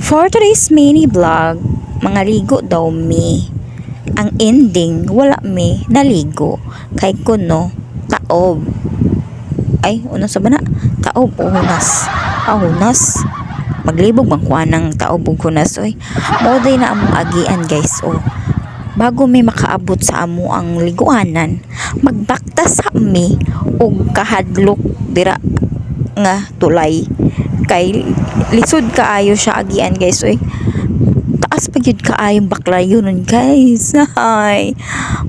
For today's mini vlog, mga ligo daw mi. Ang ending, wala mi naligo. Kay kuno, taob. Ay, ano sa bana? Taob o hunas. Hunas. Maglibog bang kuha ng taob o hunas. Oy, mauday na among agian guys. Bago mi makaabot sa amo ang liguanan, magbakta sa mi og kahadlok dira nga tulay. Kay lisod kaayo siya agian guys. Taas pa gyud kaayong baklayo nun guys. Ay,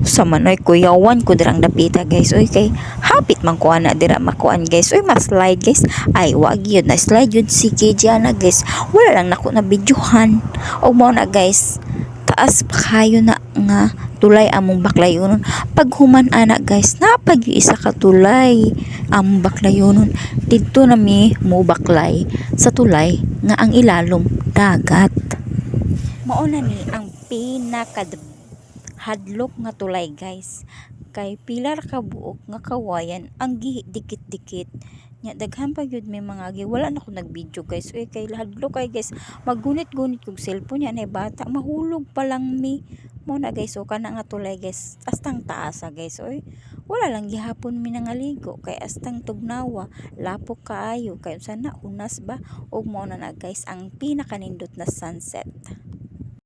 sa manoy kuyawan ko dirang dapita guys. Kay hapit man ko ana dira makuan guys. Mas slide guys. Ay wag yun na slide yun si KJ ana guys. Wala lang nako na videohan. Og mao na guys, taas pa kayo na nga tulay among baklayonon. Pag human ana guys, napag isa ka tulay among baklayonon. Dito na mi mo baklay sa tulay nga ang ilalom dagat. Mao na ni ang pinakahadlok nga tulay guys. Kay pilar ka buok nga kawayan ang dikit-dikit nya daghan pa gyud may mga wala na ko nag-video guys. Kay hadlok kay guys, maggunit-gunit kog cellphone yan ay bata mahulog pa lang mi mo na guys. Kana nga tulay guys astang taas guys. Wala lang gihapon mi nangaligo kay astang tugnawa lapok kaayo kay sana unas ba og mo na guys ang pinakanindot na sunset.